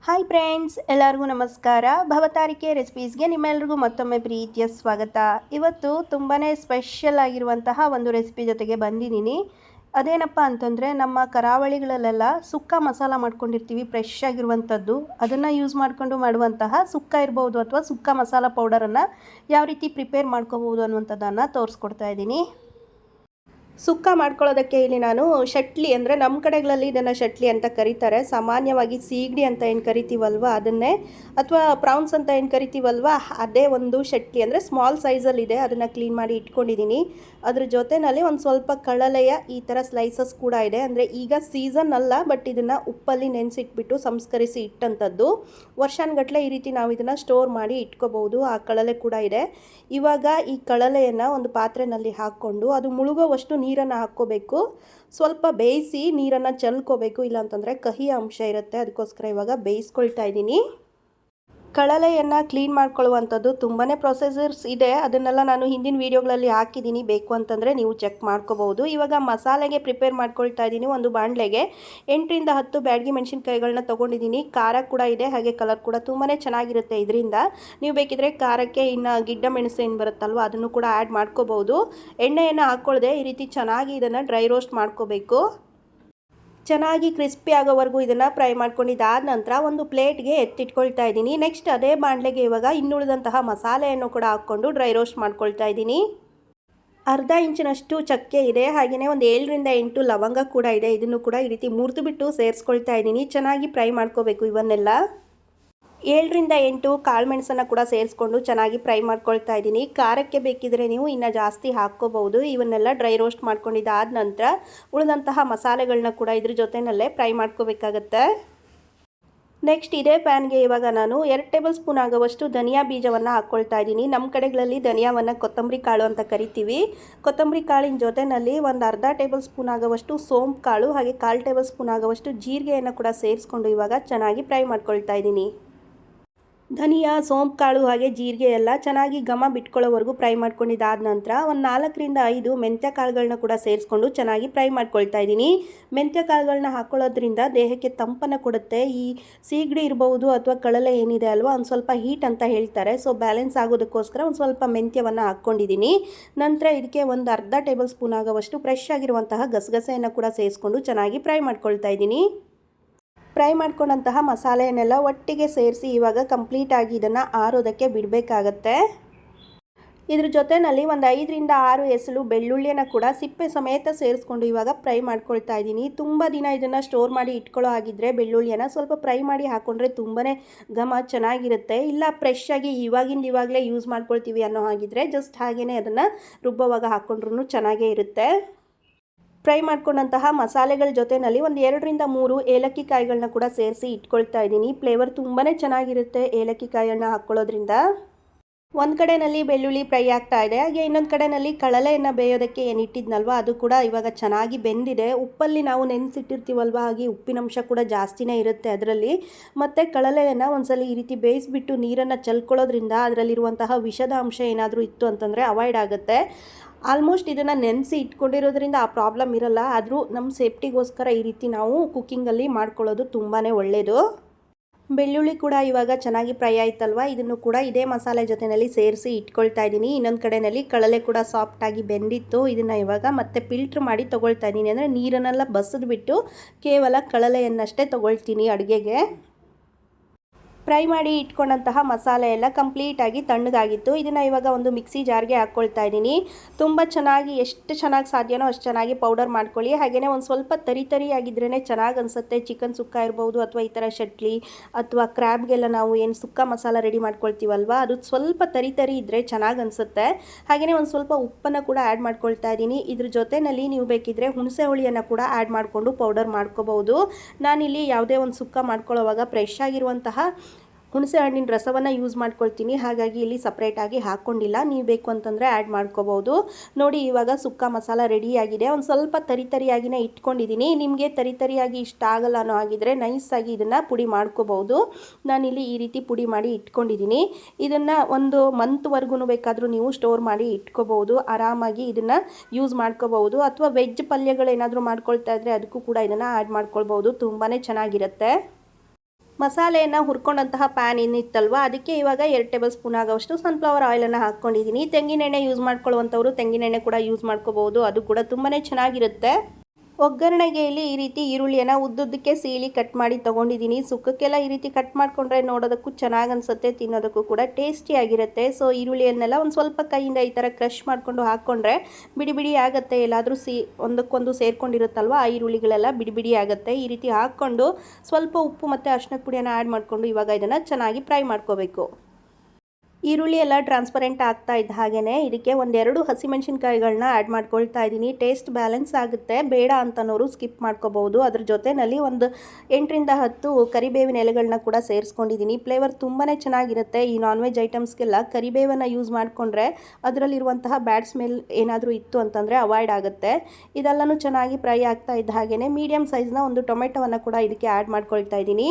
Hi friends, ಎಲ್ಲರಿಗೂ ನಮಸ್ಕಾರ. ಭವತಾರಿಕೆ ರೆಸಿಪೀಸ್ಗೆ ನಿಮ್ಮೆಲ್ಲರಿಗೂ ಮತ್ತೊಮ್ಮೆ ಪ್ರೀತಿಯ ಸ್ವಾಗತ. ಇವತ್ತು ತುಂಬಾ ಸ್ಪೆಷಲ್ ಆಗಿರುವಂತಹ ಒಂದು ರೆಸಿಪಿ ಜೊತೆಗೆ ಬಂದಿದ್ದೀನಿ. ಅದೇನಪ್ಪ ಅಂತಂದರೆ, ನಮ್ಮ ಕರಾವಳಿಗಳಲ್ಲೆಲ್ಲ ಸುಕ್ಕ ಮಸಾಲ ಮಾಡ್ಕೊಂಡಿರ್ತೀವಿ, ಫ್ರೆಶ್ ಆಗಿರುವಂಥದ್ದು. ಅದನ್ನು ಯೂಸ್ ಮಾಡಿಕೊಂಡು ಮಾಡುವಂತಹ ಸುಕ್ಕ ಇರ್ಬೋದು ಅಥವಾ ಸುಕ್ಕ ಮಸಾಲ ಪೌಡರನ್ನು ಯಾವ ರೀತಿ ಪ್ರಿಪೇರ್ ಮಾಡ್ಕೋಬೋದು ಅನ್ನುವಂಥದ್ದನ್ನು ತೋರಿಸ್ಕೊಡ್ತಾ ಇದ್ದೀನಿ. ಸುಕ್ಕ ಮಾಡ್ಕೊಳ್ಳೋದಕ್ಕೆ ಇಲ್ಲಿ ನಾನು ಶಟ್ಲಿ, ಅಂದರೆ ನಮ್ಮ ಕಡೆಗಳಲ್ಲಿ ಇದನ್ನು ಶಟ್ಲಿ ಅಂತ ಕರೀತಾರೆ. ಸಾಮಾನ್ಯವಾಗಿ ಸೀಗಡಿ ಅಂತ ಏನು ಕರಿತೀವಲ್ವ ಅದನ್ನೇ, ಅಥವಾ ಪ್ರಾನ್ಸ್ ಅಂತ ಏನು ಕರಿತೀವಲ್ವ ಅದೇ ಒಂದು ಶಟ್ಲಿ, ಅಂದರೆ ಸ್ಮಾಲ್ ಸೈಜಲ್ಲಿದೆ. ಅದನ್ನು ಕ್ಲೀನ್ ಮಾಡಿ ಇಟ್ಕೊಂಡಿದ್ದೀನಿ. ಅದ್ರ ಜೊತೆಯಲ್ಲಿ ಒಂದು ಸ್ವಲ್ಪ ಕಳಲೆಯ ಈ ಥರ ಸ್ಲೈಸಸ್ ಕೂಡ ಇದೆ. ಅಂದರೆ ಈಗ ಸೀಸನ್ ಅಲ್ಲ, ಬಟ್ ಇದನ್ನು ಉಪ್ಪಲ್ಲಿ ನೆನೆಸಿಟ್ಬಿಟ್ಟು ಸಂಸ್ಕರಿಸಿ ಇಟ್ಟಂಥದ್ದು. ವರ್ಷಾನುಗಟ್ಟಲೆ ಈ ರೀತಿ ನಾವು ಇದನ್ನು ಸ್ಟೋರ್ ಮಾಡಿ ಇಟ್ಕೋಬಹುದು. ಆ ಕಳಲೆ ಕೂಡ ಇದೆ. ಇವಾಗ ಈ ಕಳಲೆಯನ್ನು ಒಂದು ಪಾತ್ರೆಯಲ್ಲಿ ಹಾಕ್ಕೊಂಡು ಅದು ಮುಳುಗೋವಷ್ಟು ನೀರನ್ನು ಹಾಕ್ಕೋಬೇಕು. ಸ್ವಲ್ಪ ಬೇಯಿಸಿ ನೀರನ್ನು ಚೆಲ್ಕೋಬೇಕು, ಇಲ್ಲಾಂತಂದರೆ ಕಹಿ ಅಂಶ ಇರುತ್ತೆ. ಅದಕ್ಕೋಸ್ಕರ ಇವಾಗ ಬೇಯಿಸ್ಕೊಳ್ತಾ ಇದ್ದೀನಿ. ಕಳಲೆಯನ್ನು ಕ್ಲೀನ್ ಮಾಡ್ಕೊಳ್ಳುವಂಥದ್ದು ತುಂಬಾ ಪ್ರೊಸೆಸರ್ಸ್ ಇದೆ. ಅದನ್ನೆಲ್ಲ ನಾನು ಹಿಂದಿನ ವೀಡಿಯೋಗಳಲ್ಲಿ ಹಾಕಿದ್ದೀನಿ, ಬೇಕು ಅಂತಂದರೆ ನೀವು ಚೆಕ್ ಮಾಡ್ಕೋಬಹುದು. ಇವಾಗ ಮಸಾಲೆಗೆ ಪ್ರಿಪೇರ್ ಮಾಡ್ಕೊಳ್ತಾ ಇದ್ದೀನಿ. ಒಂದು ಬಾಣಲೆಗೆ 8ರಿಂದ 10 ಬ್ಯಾಡಗಿ ಮೆಣಸಿನ್ಕಾಯಿಗಳನ್ನ ತೊಗೊಂಡಿದ್ದೀನಿ. ಖಾರ ಕೂಡ ಇದೆ, ಹಾಗೆ ಕಲರ್ ಕೂಡ ತುಂಬಾ ಚೆನ್ನಾಗಿರುತ್ತೆ ಇದರಿಂದ. ನೀವು ಬೇಕಿದ್ರೆ ಖಾರಕ್ಕೆ ಇನ್ನು ಗಿಡ್ಡ ಮೆಣಸು ಏನು ಬರುತ್ತಲ್ವ ಅದನ್ನು ಕೂಡ ಆ್ಯಡ್ ಮಾಡ್ಕೋಬಹುದು. ಎಣ್ಣೆಯನ್ನು ಹಾಕ್ಕೊಳ್ಳದೆ ಈ ರೀತಿ ಚೆನ್ನಾಗಿ ಇದನ್ನು ಡ್ರೈ ರೋಸ್ಟ್ ಮಾಡ್ಕೋಬೇಕು. ಚೆನ್ನಾಗಿ ಕ್ರಿಸ್ಪಿ ಆಗೋವರೆಗೂ ಇದನ್ನು ಫ್ರೈ ಮಾಡ್ಕೊಂಡಿದ್ದಾದ ನಂತರ ಒಂದು ಪ್ಲೇಟ್ಗೆ ಎತ್ತಿಟ್ಕೊಳ್ತಾ ಇದ್ದೀನಿ. ನೆಕ್ಸ್ಟ್ ಅದೇ ಬಾಣಲೆಗೆ ಇವಾಗ ಇನ್ನುಳಿದಂತಹ ಮಸಾಲೆಯನ್ನು ಕೂಡ ಹಾಕ್ಕೊಂಡು ಡ್ರೈ ರೋಸ್ಟ್ ಮಾಡ್ಕೊಳ್ತಾ ಇದ್ದೀನಿ. ಅರ್ಧ ಇಂಚಿನಷ್ಟು ಚಕ್ಕೆ ಇದೆ, ಹಾಗೆಯೇ ಒಂದು 7ರಿಂದ 8 ಲವಂಗ ಕೂಡ ಇದೆ. ಇದನ್ನು ಕೂಡ ಈ ರೀತಿ ಮುರಿದು ಬಿಟ್ಟು ಸೇರಿಸ್ಕೊಳ್ತಾ ಇದ್ದೀನಿ. ಚೆನ್ನಾಗಿ ಫ್ರೈ ಮಾಡ್ಕೋಬೇಕು ಇವನ್ನೆಲ್ಲ. 7ರಿಂದ 8 ಕಾಳುಮೆಣಸನ್ನು ಕೂಡ ಸೇರಿಸ್ಕೊಂಡು ಚೆನ್ನಾಗಿ ಫ್ರೈ ಮಾಡ್ಕೊಳ್ತಾ ಇದ್ದೀನಿ. ಖಾರಕ್ಕೆ ಬೇಕಿದ್ರೆ ನೀವು ಇನ್ನೂ ಜಾಸ್ತಿ ಹಾಕ್ಕೋಬಹುದು. ಇವನ್ನೆಲ್ಲ ಡ್ರೈ ರೋಸ್ಟ್ ಮಾಡ್ಕೊಂಡಿದ್ದಾದ ನಂತರ ಉಳಿದಂತಹ ಮಸಾಲೆಗಳನ್ನ ಕೂಡ ಇದ್ರ ಜೊತೆಯಲ್ಲೇ ಫ್ರೈ ಮಾಡ್ಕೋಬೇಕಾಗತ್ತೆ. ನೆಕ್ಸ್ಟ್ ಇದೇ ಪ್ಯಾನ್ಗೆ ಇವಾಗ ನಾನು 2 ಟೇಬಲ್ ಸ್ಪೂನ್ ಆಗುವಷ್ಟು ಧನಿಯಾ ಬೀಜವನ್ನು ಹಾಕ್ಕೊಳ್ತಾ ಇದ್ದೀನಿ. ನಮ್ಮ ಕಡೆಗಳಲ್ಲಿ ಧನಿಯಾವನ್ನು ಕೊತ್ತಂಬರಿ ಕಾಳು ಅಂತ ಕರಿತೀವಿ. ಕೊತ್ತಂಬರಿ ಕಾಳಿನ ಜೊತೆಯಲ್ಲಿ ಒಂದು ಅರ್ಧ ಟೇಬಲ್ ಸ್ಪೂನ್ ಆಗುವಷ್ಟು ಸೋಂಪು ಕಾಳು, ಹಾಗೆ 1/4 ಟೇಬಲ್ ಸ್ಪೂನ್ ಆಗುವಷ್ಟು ಜೀರಿಗೆಯನ್ನು ಕೂಡ ಸೇರಿಸ್ಕೊಂಡು ಇವಾಗ ಚೆನ್ನಾಗಿ ಫ್ರೈ ಮಾಡ್ಕೊಳ್ತಾ ಇದ್ದೀನಿ. ಧನಿಯಾ, ಸೋಂಪು ಕಾಳು ಹಾಗೆ ಜೀರಿಗೆ ಎಲ್ಲ ಚೆನ್ನಾಗಿ ಘಮ ಬಿಟ್ಕೊಳ್ಳೋವರೆಗೂ ಫ್ರೈ ಮಾಡ್ಕೊಂಡಿದ್ದಾದ ನಂತರ ಒಂದು 4ರಿಂದ 5 ಮೆಂತ್ಯ ಕಾಳುಗಳನ್ನ ಕೂಡ ಸೇರಿಸ್ಕೊಂಡು ಚೆನ್ನಾಗಿ ಫ್ರೈ ಮಾಡ್ಕೊಳ್ತಾ ಇದ್ದೀನಿ. ಮೆಂತ್ಯ ಕಾಳುಗಳನ್ನ ಹಾಕ್ಕೊಳ್ಳೋದ್ರಿಂದ ದೇಹಕ್ಕೆ ತಂಪನ್ನು ಕೊಡುತ್ತೆ. ಈ ಸೀಗಡಿ ಇರ್ಬೋದು ಅಥವಾ ಕಳಲೆ ಏನಿದೆ ಅಲ್ವಾ, ಒಂದು ಸ್ವಲ್ಪ ಹೀಟ್ ಅಂತ ಹೇಳ್ತಾರೆ. ಸೊ ಬ್ಯಾಲೆನ್ಸ್ ಆಗೋದಕ್ಕೋಸ್ಕರ ಒಂದು ಸ್ವಲ್ಪ ಮೆಂತ್ಯವನ್ನು ಹಾಕ್ಕೊಂಡಿದ್ದೀನಿ. ನಂತರ ಇದಕ್ಕೆ ಒಂದು ಅರ್ಧ ಟೇಬಲ್ ಸ್ಪೂನ್ ಆಗುವಷ್ಟು ಫ್ರೆಶ್ ಆಗಿರುವಂತಹ ಗಸಗಸೆಯನ್ನು ಕೂಡ ಸೇರಿಸ್ಕೊಂಡು ಚೆನ್ನಾಗಿ ಫ್ರೈ ಮಾಡ್ಕೊಳ್ತಾ ಇದ್ದೀನಿ. ಫ್ರೈ ಮಾಡ್ಕೊಂಡಂತಹ ಮಸಾಲೆಯನ್ನೆಲ್ಲ ಒಟ್ಟಿಗೆ ಸೇರಿಸಿ ಇವಾಗ ಕಂಪ್ಲೀಟಾಗಿ ಇದನ್ನು ಆರೋದಕ್ಕೆ ಬಿಡಬೇಕಾಗತ್ತೆ. ಇದ್ರ ಜೊತೆಯಲ್ಲಿ ಒಂದು 5ರಿಂದ 6 ಎಸಳು ಬೆಳ್ಳುಳ್ಳಿಯನ್ನು ಕೂಡ ಸಿಪ್ಪೆ ಸಮೇತ ಸೇರಿಸ್ಕೊಂಡು ಇವಾಗ ಫ್ರೈ ಮಾಡ್ಕೊಳ್ತಾ ಇದ್ದೀನಿ. ತುಂಬ ದಿನ ಇದನ್ನು ಸ್ಟೋರ್ ಮಾಡಿ ಇಟ್ಕೊಳ್ಳೋ ಆಗಿದ್ದರೆ ಬೆಳ್ಳುಳ್ಳಿಯನ್ನು ಸ್ವಲ್ಪ ಫ್ರೈ ಮಾಡಿ ಹಾಕ್ಕೊಂಡ್ರೆ ತುಂಬಾ ಘಮ ಚೆನ್ನಾಗಿರುತ್ತೆ. ಇಲ್ಲ ಫ್ರೆಶ್ ಆಗಿ ಇವಾಗಲೇ ಯೂಸ್ ಮಾಡ್ಕೊಳ್ತೀವಿ ಅನ್ನೋ ಹಾಗಿದ್ರೆ ಜಸ್ಟ್ ಹಾಗೇ ಅದನ್ನು ರುಬ್ಬವಾಗ ಹಾಕ್ಕೊಂಡ್ರೂ ಚೆನ್ನಾಗೇ ಇರುತ್ತೆ. ಫ್ರೈ ಮಾಡ್ಕೊಂಡಂತಹ ಮಸಾಲೆಗಳ ಜೊತೆಯಲ್ಲಿ ಒಂದು 2ರಿಂದ 3 ಏಲಕ್ಕಿ ಕಾಯಿಗಳನ್ನ ಕೂಡ ಸೇರಿಸಿ ಇಟ್ಕೊಳ್ತಾ ಇದ್ದೀನಿ. ಫ್ಲೇವರ್ ತುಂಬಾ ಚೆನ್ನಾಗಿರುತ್ತೆ ಏಲಕ್ಕಿ ಕಾಯಿಗಳನ್ನ ಹಾಕ್ಕೊಳ್ಳೋದ್ರಿಂದ. ಒಂದು ಕಡೆಯಲ್ಲಿ ಬೆಳ್ಳುಳ್ಳಿ ಫ್ರೈ ಆಗ್ತಾ ಇದೆ, ಹಾಗೆ ಇನ್ನೊಂದು ಕಡೆಯಲ್ಲಿ ಕಳಲೆಯನ್ನು ಬೇಯೋದಕ್ಕೆ ಏನು ಇಟ್ಟಿದ್ನಲ್ವ ಅದು ಕೂಡ ಇವಾಗ ಚೆನ್ನಾಗಿ ಬೆಂದಿದೆ. ಉಪ್ಪಲ್ಲಿ ನಾವು ನೆನೆಸಿಟ್ಟಿರ್ತೀವಲ್ವ, ಹಾಗೆ ಉಪ್ಪಿನಂಶ ಕೂಡ ಜಾಸ್ತಿನೇ ಇರುತ್ತೆ ಅದರಲ್ಲಿ. ಮತ್ತು ಕಳಲೆಯನ್ನು ಒಂದ್ಸಲ ಈ ರೀತಿ ಬೇಯಿಸಿಬಿಟ್ಟು ನೀರನ್ನು ಚೆಲ್ಕೊಳ್ಳೋದ್ರಿಂದ ಅದರಲ್ಲಿರುವಂತಹ ವಿಷದ ಅಂಶ ಏನಾದರೂ ಇತ್ತು ಅಂತಂದರೆ ಅವಾಯ್ಡ್ ಆಗುತ್ತೆ. ಆಲ್ಮೋಸ್ಟ್ ಇದನ್ನು ನೆನೆಸಿ ಇಟ್ಕೊಂಡಿರೋದ್ರಿಂದ ಆ ಪ್ರಾಬ್ಲಮ್ ಇರಲ್ಲ. ಆದರೂ ನಮ್ಮ ಸೇಫ್ಟಿಗೋಸ್ಕರ ಈ ರೀತಿ ನಾವು ಕುಕ್ಕಿಂಗಲ್ಲಿ ಮಾಡ್ಕೊಳ್ಳೋದು ತುಂಬಾ ಒಳ್ಳೆಯದು. ಬೆಳ್ಳುಳ್ಳಿ ಕೂಡ ಇವಾಗ ಚೆನ್ನಾಗಿ ಫ್ರೈ ಆಯ್ತಲ್ವ, ಇದನ್ನು ಕೂಡ ಇದೇ ಮಸಾಲೆ ಜೊತೆಯಲ್ಲಿ ಸೇರಿಸಿ ಇಟ್ಕೊಳ್ತಾ ಇದ್ದೀನಿ. ಇನ್ನೊಂದು ಕಡೆಯಲ್ಲಿ ಕಳಲೆ ಕೂಡ ಸಾಫ್ಟಾಗಿ ಬೆಂದಿತ್ತು. ಇದನ್ನು ಇವಾಗ ಮತ್ತೆ ಫಿಲ್ಟ್ರ್ ಮಾಡಿ ತೊಗೊಳ್ತಾ ಇದ್ದೀನಿ. ಅಂದರೆ ನೀರನ್ನೆಲ್ಲ ಬಸಿದ್ಬಿಟ್ಟು ಕೇವಲ ಕಳಲೆಯನ್ನಷ್ಟೇ ತೊಗೊಳ್ತೀನಿ ಅಡುಗೆಗೆ. ಫ್ರೈ ಮಾಡಿ ಇಟ್ಕೊಂಡಂತಹ ಮಸಾಲೆ ಎಲ್ಲ ಕಂಪ್ಲೀಟಾಗಿ ತಣ್ಣಗಾಗಿತ್ತು. ಇದನ್ನು ಇವಾಗ ಒಂದು ಮಿಕ್ಸಿ ಜಾರ್ಗೆ ಹಾಕ್ಕೊಳ್ತಾ ಇದ್ದೀನಿ. ತುಂಬ ಚೆನ್ನಾಗಿ, ಎಷ್ಟು ಚೆನ್ನಾಗಿ ಸಾಧ್ಯನೋ ಅಷ್ಟು ಚೆನ್ನಾಗಿ ಪೌಡರ್ ಮಾಡ್ಕೊಳ್ಳಿ. ಹಾಗೆಯೇ ಒಂದು ಸ್ವಲ್ಪ ತರಿಯಾಗಿದ್ರೇ ಚೆನ್ನಾಗಿ ಅನಿಸುತ್ತೆ. ಚಿಕನ್ ಸುಕ್ಕ ಇರ್ಬೋದು ಅಥವಾ ಈ ಥರ ಶಟ್ಲಿ ಅಥವಾ ಕ್ರ್ಯಾಬ್ಗೆಲ್ಲ ನಾವು ಏನು ಸುಕ್ಕ ಮಸಾಲ ರೆಡಿ ಮಾಡ್ಕೊಳ್ತೀವಲ್ವ ಅದು ಸ್ವಲ್ಪ ತರಿ ಇದ್ದರೆ ಚೆನ್ನಾಗಿ ಅನಿಸುತ್ತೆ. ಹಾಗೆಯೇ ಒಂದು ಸ್ವಲ್ಪ ಉಪ್ಪನ್ನು ಕೂಡ ಆ್ಯಡ್ ಮಾಡ್ಕೊಳ್ತಾ ಇದ್ದೀನಿ. ಇದ್ರ ಜೊತೆಯಲ್ಲಿ ನೀವು ಬೇಕಿದ್ದರೆ ಹುಣಸೆ ಹುಳಿಯನ್ನು ಕೂಡ ಆ್ಯಡ್ ಮಾಡಿಕೊಂಡು ಪೌಡರ್ ಮಾಡ್ಕೋಬಹುದು. ನಾನಿಲ್ಲಿ ಯಾವುದೇ ಒಂದು ಸುಕ್ಕ ಮಾಡ್ಕೊಳ್ಳೋವಾಗ ಫ್ರೆಶ್ ಆಗಿರುವಂತಹ ಹುಣಸೆ ಹಣ್ಣಿನ ರಸವನ್ನು ಯೂಸ್ ಮಾಡ್ಕೊಳ್ತೀನಿ. ಹಾಗಾಗಿ ಇಲ್ಲಿ ಸಪ್ರೇಟಾಗಿ ಹಾಕ್ಕೊಂಡಿಲ್ಲ. ನೀವು ಬೇಕು ಅಂತಂದರೆ ಆ್ಯಡ್ ಮಾಡ್ಕೋಬೋದು. ನೋಡಿ ಇವಾಗ ಸುಕ್ಕ ಮಸಾಲ ರೆಡಿಯಾಗಿದೆ. ಒಂದು ಸ್ವಲ್ಪ ತರಿಯಾಗಿನೇ ಇಟ್ಕೊಂಡಿದ್ದೀನಿ. ನಿಮಗೆ ತರಿಯಾಗಿ ಇಷ್ಟ ಆಗಲ್ಲ ಅನ್ನೋ ಆಗಿದ್ರೆ ನೈಸಾಗಿ ಇದನ್ನು ಪುಡಿ ಮಾಡ್ಕೋಬೋದು. ನಾನಿಲ್ಲಿ ಈ ರೀತಿ ಪುಡಿ ಮಾಡಿ ಇಟ್ಕೊಂಡಿದ್ದೀನಿ. ಇದನ್ನು ಒಂದು ಮಂತ್ವರೆಗೂ ಬೇಕಾದರೂ ನೀವು ಸ್ಟೋರ್ ಮಾಡಿ ಇಟ್ಕೋಬೋದು. ಆರಾಮಾಗಿ ಇದನ್ನು ಯೂಸ್ ಮಾಡ್ಕೋಬಹುದು. ಅಥವಾ ವೆಜ್ ಪಲ್ಯಗಳೇನಾದರೂ ಮಾಡ್ಕೊಳ್ತಾ ಇದ್ದರೆ ಅದಕ್ಕೂ ಕೂಡ ಇದನ್ನು ಆ್ಯಡ್ ಮಾಡ್ಕೊಳ್ಬೋದು. ತುಂಬಾ ಚೆನ್ನಾಗಿರುತ್ತೆ. ಮಸಾಲೆಯನ್ನು ಹುರ್ಕೊಂಡಂತಹ ಪ್ಯಾನ್ ಏನಿತ್ತಲ್ವ ಅದಕ್ಕೆ ಇವಾಗ 2 ಟೇಬಲ್ ಸ್ಪೂನ್ ಆಗೋಷ್ಟು ಸನ್ಫ್ಲವರ್ ಆಯಿಲನ್ನು ಹಾಕ್ಕೊಂಡಿದ್ದೀನಿ. ತೆಂಗಿನೆಣ್ಣೆ ಯೂಸ್ ಮಾಡ್ಕೊಳ್ಳುವಂಥವ್ರು ತೆಂಗಿನೆಣ್ಣೆ ಕೂಡ ಯೂಸ್ ಮಾಡ್ಕೋಬಹುದು, ಅದು ಕೂಡ ತುಂಬಾ ಚೆನ್ನಾಗಿರುತ್ತೆ. ಒಗ್ಗರಣೆಗೆ ಇಲ್ಲಿ ಈ ರೀತಿ ಈರುಳ್ಳಿಯನ್ನು ಉದ್ದುದ್ದಕ್ಕೆ ಸೀಳಿ ಕಟ್ ಮಾಡಿ ತೊಗೊಂಡಿದ್ದೀನಿ. ಸುಕ್ಕಕ್ಕೆಲ್ಲ ಈ ರೀತಿ ಕಟ್ ಮಾಡಿಕೊಂಡ್ರೆ ನೋಡೋದಕ್ಕೂ ಚೆನ್ನಾಗಿ ಅನಿಸುತ್ತೆ, ತಿನ್ನೋದಕ್ಕೂ ಕೂಡ ಟೇಸ್ಟಿಯಾಗಿರುತ್ತೆ. ಸೊ ಈರುಳ್ಳಿಯನ್ನೆಲ್ಲ ಒಂದು ಸ್ವಲ್ಪ ಕೈಯಿಂದ ಈ ಥರ ಕ್ರಷ್ ಮಾಡಿಕೊಂಡು ಹಾಕ್ಕೊಂಡ್ರೆ ಬಿಡಿ ಬಿಡಿ ಆಗುತ್ತೆ. ಎಲ್ಲಾದರೂ ಒಂದಕ್ಕೊಂದು ಸೇರ್ಕೊಂಡಿರುತ್ತಲ್ವ, ಆ ಈರುಳ್ಳಿಗಳೆಲ್ಲ ಬಿಡಿ ಬಿಡಿ ಆಗುತ್ತೆ. ಈ ರೀತಿ ಹಾಕ್ಕೊಂಡು ಸ್ವಲ್ಪ ಉಪ್ಪು ಮತ್ತು ಅರಿಶಿಣದ ಪುಡಿಯನ್ನು ಆ್ಯಡ್ ಮಾಡಿಕೊಂಡು ಇವಾಗ ಇದನ್ನು ಚೆನ್ನಾಗಿ ಫ್ರೈ ಮಾಡ್ಕೋಬೇಕು. ಈರುಳ್ಳಿ ಎಲ್ಲ ಟ್ರಾನ್ಸ್ಪರೆಂಟ್ ಆಗ್ತಾ ಇದ್ದ ಹಾಗೆಯೇ ಇದಕ್ಕೆ ಒಂದೆರಡು ಹಸಿಮೆಣಸಿನ್ಕಾಯಿಗಳನ್ನ ಆ್ಯಡ್ ಮಾಡ್ಕೊಳ್ತಾ ಇದ್ದೀನಿ. ಟೇಸ್ಟ್ ಬ್ಯಾಲೆನ್ಸ್ ಆಗುತ್ತೆ, ಬೇಡ ಅಂತನೋರು ಸ್ಕಿಪ್ ಮಾಡ್ಕೋಬಹುದು. ಅದ್ರ ಜೊತೆಯಲ್ಲಿ ಒಂದು 8 ರಿಂದ 10 ಕರಿಬೇವಿನ ಎಲೆಗಳನ್ನ ಕೂಡ ಸೇರಿಸ್ಕೊಂಡಿದ್ದೀನಿ. ಫ್ಲೇವರ್ ತುಂಬಾ ಚೆನ್ನಾಗಿರುತ್ತೆ. ಈ ನಾನ್ ವೆಜ್ ಐಟಮ್ಸ್ಗೆಲ್ಲ ಕರಿಬೇವನ್ನು ಯೂಸ್ ಮಾಡಿಕೊಂಡ್ರೆ ಅದರಲ್ಲಿರುವಂತಹ ಬ್ಯಾಡ್ ಸ್ಮೆಲ್ ಏನಾದರೂ ಇತ್ತು ಅಂತಂದರೆ ಅವಾಯ್ಡ್ ಆಗುತ್ತೆ. ಇದೆಲ್ಲನೂ ಚೆನ್ನಾಗಿ ಫ್ರೈ ಆಗ್ತಾ ಇದ್ದ ಹಾಗೆಯೇ ಮೀಡಿಯಮ್ ಸೈಜ್ನ ಒಂದು ಟೊಮೆಟೊವನ್ನು ಕೂಡ ಇದಕ್ಕೆ ಆ್ಯಡ್ ಮಾಡ್ಕೊಳ್ತಾ ಇದ್ದೀನಿ.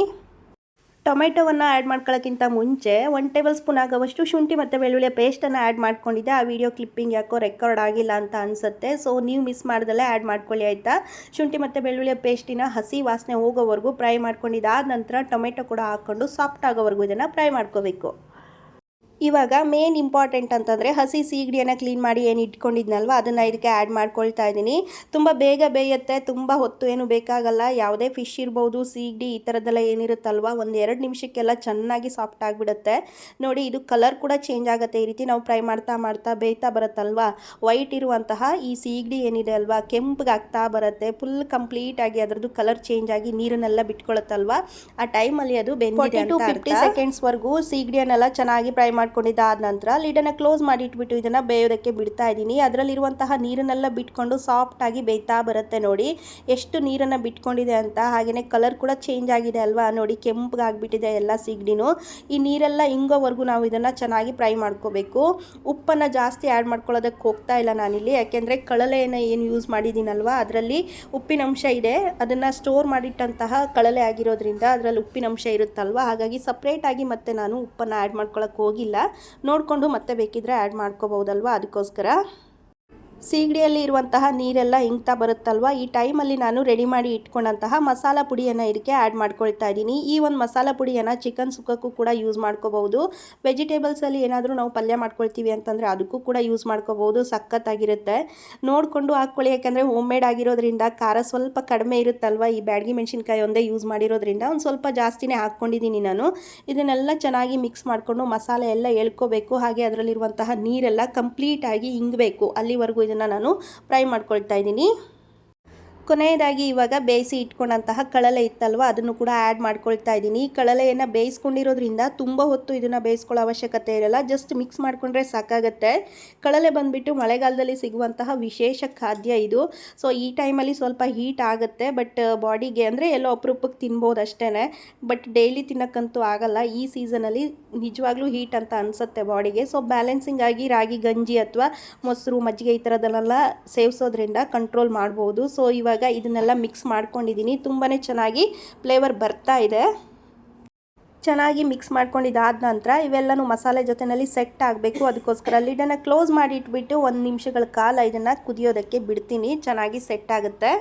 ಟೊಮೆಟೊವನ್ನು ಆ್ಯಡ್ ಮಾಡ್ಕೊಳ್ಳೋಕ್ಕಿಂತ ಮುಂಚೆ 1 ಟೇಬಲ್ ಸ್ಪೂನ್ ಆಗೋವಷ್ಟು ಶುಂಠಿ ಮತ್ತು ಬೆಳ್ಳುಳ್ಳಿ ಪೇಸ್ಟನ್ನು ಆ್ಯಡ್ ಮಾಡ್ಕೊಂಡಿದ್ದೆ. ಆ ವಿಡಿಯೋ ಕ್ಲಿಪ್ಪಿಂಗ್ ಯಾಕೋ ರೆಕಾರ್ಡ್ ಆಗಿಲ್ಲ ಅಂತ ಅನಿಸುತ್ತೆ. ಸೊ ನೀವು ಮಿಸ್ ಮಾಡ್ದಲ್ಲೇ ಆ್ಯಡ್ ಮಾಡ್ಕೊಳ್ಳಿ ಆಯಿತಾ. ಶುಂಠಿ ಮತ್ತು ಬೆಳ್ಳುಳ್ಳಿ ಪೇಸ್ಟಿನ ಹಸಿ ವಾಸನೆ ಹೋಗೋವರೆಗೂ ಫ್ರೈ ಮಾಡ್ಕೊಂಡಿದ್ದಾದ ನಂತರ ಟೊಮೆಟೊ ಕೂಡ ಹಾಕ್ಕೊಂಡು ಸಾಫ್ಟ್ ಆಗೋವರೆಗೂ ಇದನ್ನು ಫ್ರೈ ಮಾಡ್ಕೋಬೇಕು. ಇವಾಗ ಮೇನ್ ಇಂಪಾರ್ಟೆಂಟ್ ಅಂತಂದರೆ ಹಸಿ ಸೀಗಡಿಯನ್ನು ಕ್ಲೀನ್ ಮಾಡಿ ಏನು ಇಟ್ಕೊಂಡಿದ್ನಲ್ವ ಅದನ್ನು ಇದಕ್ಕೆ ಆ್ಯಡ್ ಮಾಡ್ಕೊಳ್ತಾ ಇದ್ದೀನಿ. ತುಂಬ ಬೇಗ ಬೇಯುತ್ತೆ, ತುಂಬ ಹೊತ್ತು ಏನು ಬೇಕಾಗಲ್ಲ. ಯಾವುದೇ ಫಿಶ್ ಇರ್ಬೋದು, ಸೀಗಡಿ ಈ ಥರದ್ದೆಲ್ಲ ಏನಿರುತ್ತಲ್ವ 1-2 ನಿಮಿಷಕ್ಕೆಲ್ಲ ಚೆನ್ನಾಗಿ ಸಾಫ್ಟ್ ಆಗಿಬಿಡುತ್ತೆ. ನೋಡಿ, ಇದು ಕಲರ್ ಕೂಡ ಚೇಂಜ್ ಆಗುತ್ತೆ. ಈ ರೀತಿ ನಾವು ಫ್ರೈ ಮಾಡ್ತಾ ಮಾಡ್ತಾ ಬೇಯ್ತಾ ಬರುತ್ತಲ್ವ, ವೈಟ್ ಇರುವಂತಹ ಈ ಸೀಗಡಿ ಏನಿದೆ ಅಲ್ವಾ ಕೆಂಪಗಾಗ್ತಾ ಬರುತ್ತೆ. ಫುಲ್ ಕಂಪ್ಲೀಟಾಗಿ ಅದರದ್ದು ಕಲರ್ ಚೇಂಜ್ ಆಗಿ ನೀರನ್ನೆಲ್ಲ ಬಿಟ್ಕೊಳ್ಳುತ್ತಲ್ವ, ಆ ಟೈಮಲ್ಲಿ ಅದು ಬೆಂದಿದೆ ಅಂತ 50 ಸೆಕೆಂಡ್ಸ್ವರೆಗೂ ಸೀಗಡಿಯನ್ನೆಲ್ಲ ಚೆನ್ನಾಗಿ ಫ್ರೈ ಮಾಡ್ಕೊಂಡಿದ್ದಾದ ನಂತರ ಲಿಡನ್ನು ಕ್ಲೋಸ್ ಮಾಡಿ ಇಟ್ಬಿಟ್ಟು ಇದನ್ನು ಬೇಯೋದಕ್ಕೆ ಬಿಡ್ತಾ ಇದ್ದೀನಿ. ಅದರಲ್ಲಿರುವಂತಹ ನೀರನ್ನೆಲ್ಲ ಬಿಟ್ಕೊಂಡು ಸಾಫ್ಟಾಗಿ ಬೇಯ್ತಾ ಬರುತ್ತೆ. ನೋಡಿ ಎಷ್ಟು ನೀರನ್ನು ಬಿಟ್ಕೊಂಡಿದೆ ಅಂತ. ಹಾಗೆಯೇ ಕಲರ್ ಕೂಡ ಚೇಂಜ್ ಆಗಿದೆ ಅಲ್ವಾ, ನೋಡಿ ಕೆಂಪಗಾಗ್ಬಿಟ್ಟಿದೆ ಎಲ್ಲ ಸೀಗಡಿನೂ. ಈ ನೀರೆಲ್ಲ ಇಂಗೋವರೆಗೂ ನಾವು ಇದನ್ನು ಚೆನ್ನಾಗಿ ಫ್ರೈ ಮಾಡ್ಕೋಬೇಕು. ಉಪ್ಪನ್ನು ಜಾಸ್ತಿ ಆ್ಯಡ್ ಮಾಡ್ಕೊಳ್ಳೋದಕ್ಕೆ ಹೋಗ್ತಾ ಇಲ್ಲ ನಾನಿಲ್ಲಿ, ಯಾಕೆಂದರೆ ಕಳಲೆಯನ್ನು ಏನು ಯೂಸ್ ಮಾಡಿದ್ದೀನಲ್ವ ಅದರಲ್ಲಿ ಉಪ್ಪಿನಂಶ ಇದೆ. ಅದನ್ನು ಸ್ಟೋರ್ ಮಾಡಿಟ್ಟಂತಹ ಕಳಲೆ ಆಗಿರೋದ್ರಿಂದ ಅದರಲ್ಲಿ ಉಪ್ಪಿನಂಶ ಇರುತ್ತಲ್ವ, ಹಾಗಾಗಿ ಸಪ್ರೇಟಾಗಿ ಮತ್ತೆ ನಾನು ಉಪ್ಪನ್ನು ಆ್ಯಡ್ ಮಾಡ್ಕೊಳ್ಳೋಕ್ಕೆ ಹೋಗಿಲ್ಲ. ನೋಡಿಕೊಂಡು ಮತ್ತೆ ಬೇಕಿದ್ರೆ ಆ್ಯಡ್ ಮಾಡ್ಕೋಬಹುದಲ್ವ, ಅದಕ್ಕೋಸ್ಕರ. ಸೀಗಡಿಯಲ್ಲಿ ಇರುವಂತಹ ನೀರೆಲ್ಲ ಇಂಗ್ತಾ ಬರುತ್ತಲ್ವ, ಈ ಟೈಮಲ್ಲಿ ನಾನು ರೆಡಿ ಮಾಡಿ ಇಟ್ಕೊಂಡಂತಹ ಮಸಾಲ ಪುಡಿಯನ್ನು ಇದಕ್ಕೆ ಆ್ಯಡ್ ಮಾಡ್ಕೊಳ್ತಾ ಇದ್ದೀನಿ. ಈ ಒಂದು ಮಸಾಲ ಪುಡಿಯನ್ನು ಚಿಕನ್ ಸುಕ್ಕಕ್ಕೂ ಕೂಡ ಯೂಸ್ ಮಾಡ್ಕೋಬಹುದು. ವೆಜಿಟೇಬಲ್ಸಲ್ಲಿ ಏನಾದರೂ ನಾವು ಪಲ್ಯ ಮಾಡ್ಕೊಳ್ತೀವಿ ಅಂತಂದರೆ ಅದಕ್ಕೂ ಕೂಡ ಯೂಸ್ ಮಾಡ್ಕೋಬಹುದು. ಸಖತ್ತಾಗಿರುತ್ತೆ. ನೋಡಿಕೊಂಡು ಹಾಕ್ಕೊಳ್ಳಿ, ಯಾಕೆಂದರೆ ಹೋಮ್ ಮೇಡ್ ಆಗಿರೋದ್ರಿಂದ ಖಾರ ಸ್ವಲ್ಪ ಕಡಿಮೆ ಇರುತ್ತಲ್ವ. ಈ ಬ್ಯಾಡಗಿ ಮೆಣಸಿನ್ಕಾಯಿ ಒಂದೇ ಯೂಸ್ ಮಾಡಿರೋದ್ರಿಂದ ಒಂದು ಸ್ವಲ್ಪ ಜಾಸ್ತಿನೇ ಹಾಕ್ಕೊಂಡಿದ್ದೀನಿ ನಾನು. ಇದನ್ನೆಲ್ಲ ಚೆನ್ನಾಗಿ ಮಿಕ್ಸ್ ಮಾಡಿಕೊಂಡು ಮಸಾಲೆ ಎಲ್ಲ ಎಳ್ಕೋಬೇಕು. ಹಾಗೆ ಅದರಲ್ಲಿರುವಂತಹ ನೀರೆಲ್ಲ ಕಂಪ್ಲೀಟಾಗಿ ಇಂಗಬೇಕು, ಅಲ್ಲಿವರೆಗೂ ಇದನ್ನು ನಾನು ಫ್ರೈ ಮಾಡ್ಕೊಳ್ತಾ ಇದ್ದೀನಿ. ಕೊನೆಯದಾಗಿ ಇವಾಗ ಬೇಯಿಸಿ ಇಟ್ಕೊಂಡಂತಹ ಕಳಲೆ ಇತ್ತಲ್ವ ಅದನ್ನು ಕೂಡ ಆ್ಯಡ್ ಮಾಡ್ಕೊಳ್ತಾ ಇದ್ದೀನಿ. ಕಳಲೆಯನ್ನು ಬೇಯಿಸ್ಕೊಂಡಿರೋದ್ರಿಂದ ತುಂಬ ಹೊತ್ತು ಇದನ್ನು ಬೇಯಿಸ್ಕೊಳ್ಳೋ ಅವಶ್ಯಕತೆ ಇರಲ್ಲ, ಜಸ್ಟ್ ಮಿಕ್ಸ್ ಮಾಡಿಕೊಂಡ್ರೆ ಸಾಕಾಗುತ್ತೆ. ಕಳಲೆ ಬಂದುಬಿಟ್ಟು ಮಳೆಗಾಲದಲ್ಲಿ ಸಿಗುವಂತಹ ವಿಶೇಷ ಖಾದ್ಯ ಇದು. ಸೊ ಈ ಟೈಮಲ್ಲಿ ಸ್ವಲ್ಪ ಹೀಟ್ ಆಗುತ್ತೆ, ಬಟ್ ಬಾಡಿಗೆ ಅಂದರೆ ಎಲ್ಲೋ ಅಪರೂಪಕ್ಕೆ ತಿನ್ಬೋದು ಅಷ್ಟೇ. ಬಟ್ ಡೈಲಿ ತಿನ್ನೋಕ್ಕಂತೂ ಆಗಲ್ಲ. ಈ ಸೀಸನಲ್ಲಿ ನಿಜವಾಗ್ಲೂ ಹೀಟ್ ಅಂತ ಅನಿಸುತ್ತೆ ಬಾಡಿಗೆ. ಸೊ ಬ್ಯಾಲೆನ್ಸಿಂಗ್ ಆಗಿ ರಾಗಿ ಗಂಜಿ ಅಥವಾ ಮೊಸರು ಮಜ್ಜಿಗೆ ಈ ಥರದಲ್ಲೆಲ್ಲ ಸೇವಿಸೋದ್ರಿಂದ ಕಂಟ್ರೋಲ್ ಮಾಡ್ಬೋದು. ಸೊ ಇವಾಗ ಇದನ್ನೆಲ್ಲ ಮಿಕ್ಸ್ ಮಾಡ್ಕೊಂಡಿದ್ದೀನಿ. ತುಂಬಾ ಚೆನ್ನಾಗಿ ಫ್ಲೇವರ್ ಬರ್ತಾ ಇದೆ. ಚೆನ್ನಾಗಿ ಮಿಕ್ಸ್ ಮಾಡ್ಕೊಂಡಿದ್ದಾದ ನಂತರ ಇವೆಲ್ಲನೂ ಮಸಾಲೆ ಜೊತೆಯಲ್ಲಿ ಸೆಟ್ ಆಗಬೇಕು. ಅದಕ್ಕೋಸ್ಕರ ಲಿಡನ್ನು ಕ್ಲೋಸ್ ಮಾಡಿ ಇಟ್ಬಿಟ್ಟು 1 ನಿಮಿಷಗಳ ಕಾಲ ಇದನ್ನು ಕುದಿಯೋದಕ್ಕೆ ಬಿಡ್ತೀನಿ, ಚೆನ್ನಾಗಿ ಸೆಟ್ ಆಗುತ್ತೆ.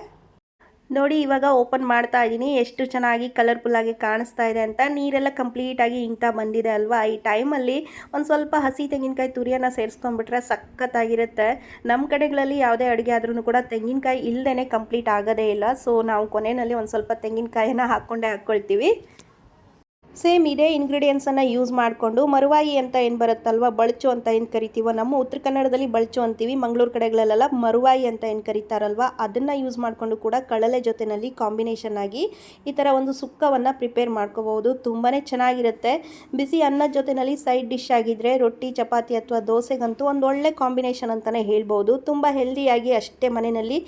ನೋಡಿ, ಇವಾಗ ಓಪನ್ ಮಾಡ್ತಾ ಇದ್ದೀನಿ. ಎಷ್ಟು ಚೆನ್ನಾಗಿ ಕಲರ್ಫುಲ್ಲಾಗಿ ಕಾಣಿಸ್ತಾ ಇದೆ ಅಂತ. ನೀರೆಲ್ಲ ಕಂಪ್ಲೀಟಾಗಿ ಇಂಗ್ತಾ ಬಂದಿದೆ ಅಲ್ವಾ. ಈ ಟೈಮಲ್ಲಿ ಒಂದು ಸ್ವಲ್ಪ ಹಸಿ ತೆಂಗಿನಕಾಯಿ ತುರಿಯನ್ನು ಸೇರಿಸ್ಕೊಂಡ್ಬಿಟ್ರೆ ಸಖತ್ತಾಗಿರುತ್ತೆ. ನಮ್ಮ ಕಡೆಗಳಲ್ಲಿ ಯಾವುದೇ ಅಡುಗೆ ಆದ್ರೂ ಕೂಡ ತೆಂಗಿನಕಾಯಿ ಇಲ್ಲದೇ ಕಂಪ್ಲೀಟ್ ಆಗೋದೇ ಇಲ್ಲ. ಸೊ ನಾವು ಕೊನೆಯಲ್ಲಿ ಒಂದು ಸ್ವಲ್ಪ ತೆಂಗಿನಕಾಯಿನ ಹಾಕ್ಕೊಳ್ತೀವಿ. ಸೇಮ್ ಇದೇ ಇಂಗ್ರೀಡಿಯೆಂಟ್ಸನ್ನು ಯೂಸ್ ಮಾಡಿಕೊಂಡು ಮರುವಾಯಿ ಅಂತ ಏನು ಬರುತ್ತಲ್ವ, ಬಳಚು ಅಂತ ಏನು ಕರಿತೀವೋ, ನಮ್ಮ ಉತ್ತರ ಕನ್ನಡದಲ್ಲಿ ಬಳಚು ಅಂತೀವಿ, ಮಂಗಳೂರು ಕಡೆಗಳಲ್ಲೆಲ್ಲ ಮರುವಾಯಿ ಅಂತ ಏನು ಕರೀತಾರಲ್ವ ಅದನ್ನು ಯೂಸ್ ಮಾಡಿಕೊಂಡು ಕೂಡ ಕಳಲೆ ಜೊತೆಯಲ್ಲಿ ಕಾಂಬಿನೇಷನ್ ಆಗಿ ಈ ಥರ ಒಂದು ಸುಕ್ಕವನ್ನು ಪ್ರಿಪೇರ್ ಮಾಡ್ಕೋಬಹುದು. ತುಂಬಾ ಚೆನ್ನಾಗಿರುತ್ತೆ. ಬಿಸಿ ಅನ್ನದ ಜೊತೆಯಲ್ಲಿ ಸೈಡ್ ಡಿಶ್ ಆಗಿದ್ದರೆ ರೊಟ್ಟಿ ಚಪಾತಿ ಅಥವಾ ದೋಸೆಗಂತೂ ಒಂದು ಒಳ್ಳೆ ಕಾಂಬಿನೇಷನ್ ಅಂತಲೇ ಹೇಳ್ಬೋದು. ತುಂಬ ಹೆಲ್ದಿಯಾಗಿ ಅಷ್ಟೇ ಮನೆಯಲ್ಲಿ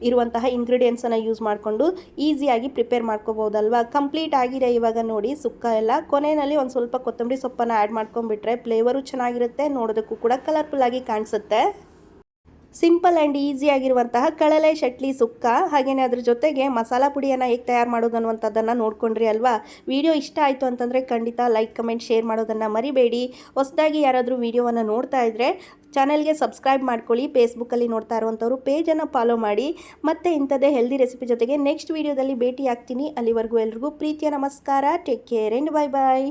ಇರುವಂತಹ ಇಂಗ್ರೀಡಿಯೆಂಟ್ಸನ್ನು ಯೂಸ್ ಮಾಡಿಕೊಂಡು ಈಸಿಯಾಗಿ ಪ್ರಿಪೇರ್ ಮಾಡ್ಕೋಬಹುದಲ್ವ. ಕಂಪ್ಲೀಟ್ ಆಗಿದೆ ಇವಾಗ ನೋಡಿ ಸುಕ್ಕ ಎಲ್ಲ. ಕೊನೆಯಲ್ಲಿ ಒಂದು ಸ್ವಲ್ಪ ಕೊತ್ತಂಬರಿ ಸೊಪ್ಪನ್ನು ಆ್ಯಡ್ ಮಾಡ್ಕೊಂಡ್ಬಿಟ್ರೆ ಫ್ಲೇವರು ಚೆನ್ನಾಗಿರುತ್ತೆ, ನೋಡೋದಕ್ಕೂ ಕೂಡ ಕಲರ್ಫುಲ್ಲಾಗಿ ಕಾಣಿಸುತ್ತೆ. ಸಿಂಪಲ್ ಆ್ಯಂಡ್ ಈಸಿ ಆಗಿರುವಂತಹ ಕಳಲೆ ಚಟ್ಲಿ ಸುಕ್ಕ, ಹಾಗೆಯೇ ಅದ್ರ ಜೊತೆಗೆ ಮಸಾಲ ಪುಡಿಯನ್ನು ಹೇಗೆ ತಯಾರು ಮಾಡೋದು ಅನ್ನುವಂಥದ್ದನ್ನು ನೋಡ್ಕೊಂಡ್ರಿ ಅಲ್ವಾ. ವಿಡಿಯೋ ಇಷ್ಟ ಆಯಿತು ಅಂತಂದರೆ ಖಂಡಿತ ಲೈಕ್ ಕಮೆಂಟ್ ಶೇರ್ ಮಾಡೋದನ್ನು ಮರಿಬೇಡಿ. ಹೊಸದಾಗಿ ಯಾರಾದರೂ ವಿಡಿಯೋವನ್ನು ನೋಡ್ತಾ ಇದ್ದರೆ ಚಾನಲ್ಗೆ ಸಬ್ಸ್ಕ್ರೈಬ್ ಮಾಡ್ಕೊಳ್ಳಿ. ಫೇಸ್ಬುಕ್ಕಲ್ಲಿ ನೋಡ್ತಾ ಇರುವಂಥವ್ರು ಪೇಜನ್ನು ಫಾಲೋ ಮಾಡಿ. ಮತ್ತೆ ಇಂಥದ್ದೇ ಹೆಲ್ದಿ ರೆಸಿಪಿ ಜೊತೆಗೆ ನೆಕ್ಸ್ಟ್ ವಿಡಿಯೋದಲ್ಲಿ ಭೇಟಿ ಆಗ್ತೀನಿ. ಅಲ್ಲಿವರೆಗೂ ಎಲ್ರಿಗೂ ಪ್ರೀತಿಯ ನಮಸ್ಕಾರ. Take care and bye bye.